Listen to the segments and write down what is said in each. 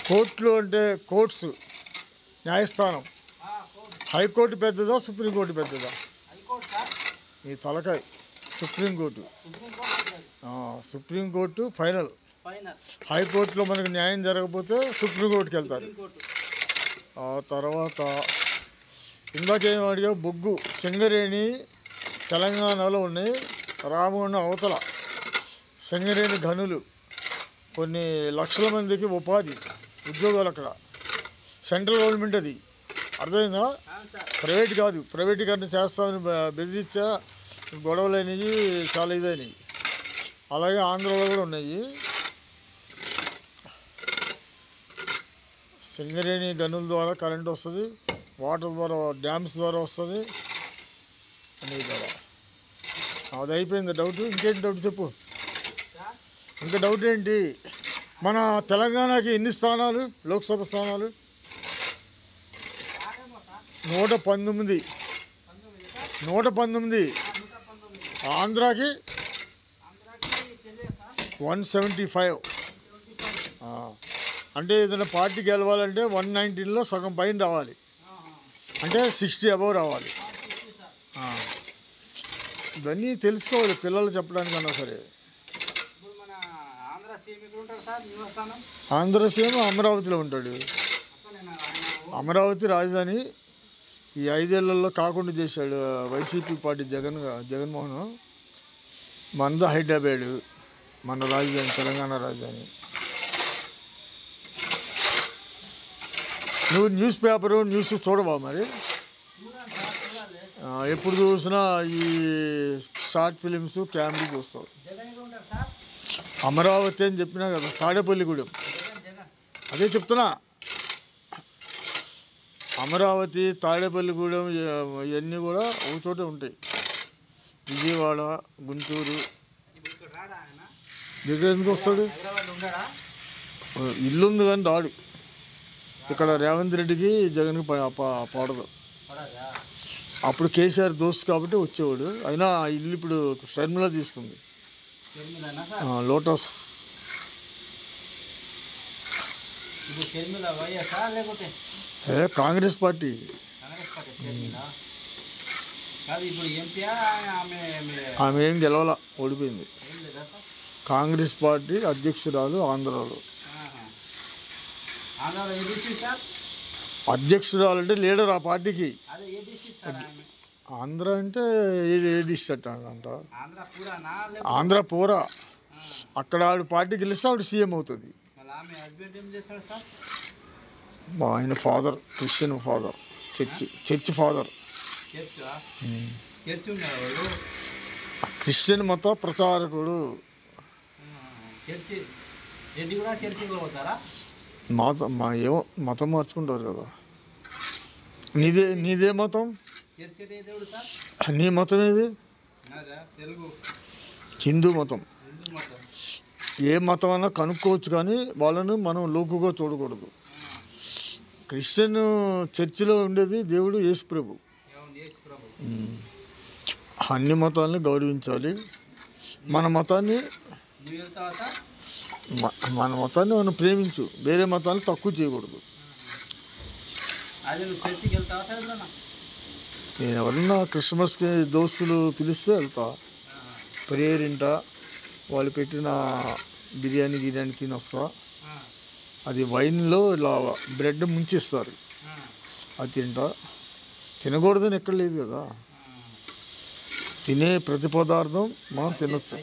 కోర్టులు అంటే కోర్ట్స్ న్యాయస్థానం హైకోర్టు పెద్దదా సుప్రీంకోర్టు పెద్దదా? ఈ తలకాయ సుప్రీంకోర్టు. Supreme court final. హైకోర్టులో మనకు న్యాయం జరగకపోతే సుప్రీంకోర్టుకి వెళ్తారు. ఆ తర్వాత ఇందాకేం అడిగా బొగ్గు సింగరేణి తెలంగాణలో ఉన్నాయి. రామగుండం అవతల సింగరేణి గనులు కొన్ని లక్షల మందికి ఉపాధి ఉద్యోగాలు అక్కడ. సెంట్రల్ గవర్నమెంట్ అది, అర్థమైందా? ప్రైవేట్ కాదు. ప్రైవేటీకరణ చేస్తామని బెదిరించా గొడవలు అయినాయి, చాలా ఇదైనాయి. అలాగే ఆంధ్రలో కూడా ఉన్నాయి. సింగరేణి గనుల ద్వారా కరెంట్ వస్తుంది, వాటర్ ద్వారా డ్యామ్స్ ద్వారా వస్తుంది అని ద్వారా. అది అయిపోయింది డౌట్. ఇంకేంటి డౌట్ చెప్పు. ఇంకా డౌట్ ఏంటి? మన తెలంగాణకి ఎన్ని స్థానాలు లోక్సభ స్థానాలు? 119. 119. ఆంధ్రాకి 175. అంటే ఏదైనా పార్టీ గెలవాలంటే 119లో సగం పైన రావాలి, అంటే 60 అబవ్ రావాలి. ఇవన్నీ తెలుసుకోవాలి పిల్లలు చెప్పడానికన్నా సరే. ఆంధ్ర సీఎం అమరావతిలో ఉంటాడు. అమరావతి రాజధాని ఈ 5 ఏళ్లలో కాకుండా చేశాడు వైసీపీ పార్టీ జగన్మోహన్. మనది హైదరాబాద్, మన రాజధాని తెలంగాణ రాజధాని. నువ్వు న్యూస్ చూడవా మరి? ఎప్పుడు చూసినా ఈ షార్ట్ ఫిలిమ్స్ కామెడీ చూస్తావు. అమరావతి అని చెప్పినా కదా, తాడేపల్లిగూడెం. అదే చెప్తున్నా, అమరావతి తాడేపల్లిగూడెం ఇవన్నీ కూడా ఒక చోటే ఉంటాయి. విజయవాడ, గుంటూరు దగ్గర ఎందుకు వస్తాడు? ఇల్లుంది కానీ రాడు. ఇక్కడ రేవంత్ రెడ్డికి జగన్కి పడదు. అప్పుడు కేసీఆర్ దోస్తు కాబట్టి వచ్చేవాడు. అయినా ఇల్లు ఇప్పుడు షర్మిల తీసుకుంది, లోటస్. కాంగ్రెస్ పార్టీ. ఆమె ఏం గెలవాల, ఓడిపోయింది. కాంగ్రెస్ పార్టీ అధ్యక్షురాలు ఆంధ్రాలో. అధ్యక్షురాలు అంటే లీడర్ ఆ పార్టీకి. ఆంధ్ర అంటే ఏ డిస్ట్రిక్ట్ అంట? ఆంధ్ర పూరా. అక్కడ ఆవిడ పార్టీ గెలిస్తే ఆవిడ సీఎం అవుతుంది. ఆయన father Christian father, church father. Christian మత ప్రచారకుడు. ఏమో మతం మార్చుకుంటారు కదా. నీదే మతం? నీ మతం ఏది? హిందూ మతం. ఏ మతం అన్నా కనుక్కోవచ్చు, కానీ వాళ్ళను మనం లోకుగా చూడకూడదు. క్రిస్టియన్ చర్చిలో ఉండేది దేవుడు యేసు ప్రభు. అన్ని మతాలని గౌరవించాలి. మన మతాన్ని మనం ప్రేమించు. వేరే మతాన్ని తక్కువ చేయకూడదు. నేను ఎవరన్నా క్రిస్మస్కి దోస్తులు పిలిస్తే వెళ్తా. ప్రేయర్ ఇంటా, వాళ్ళు పెట్టిన బిర్యానీ తిని వస్తా. అది వైన్లో ఇలా బ్రెడ్ ముంచిస్తారు, అది తింటా. తినకూడదని ఎక్కడ లేదు కదా. తినే ప్రతి పదార్థం మనం తినొచ్చు.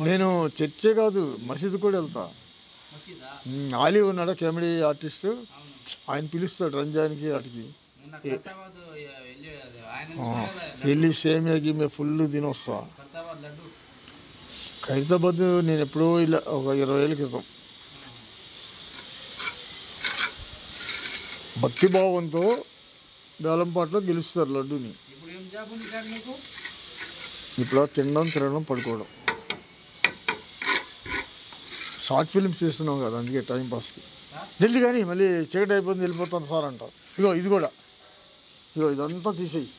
నేను చర్చే కాదు, మసీదు కూడా వెళ్తా. ఆలీ ఉన్నాడా కామెడీ ఆర్టిస్ట్, ఆయన పిలుస్తాడు రంజాన్కి వాటికి. వెళ్ళి సేమియా గిమ్యా ఫుల్ తినొస్తా. ఖైరతాబాద్ నేను ఎప్పుడో ఇలా ఒక 20 ఏళ్ళ క్రితం భక్తిభావంతో వేలంపాట్లో గెలుస్తారు లడ్డూని. ఇప్పుడు తినడం పడుకోవడం. షార్ట్ ఫిల్మ్స్ తీస్తున్నాం కదా, అందుకే టైంపాస్కి. జల్దీ కానీ మళ్ళీ చీకటి అయిపోయింది వెళ్ళిపోతాను సార్ అంటారు. ఇది కూడా ఇదంతా తీసేయి.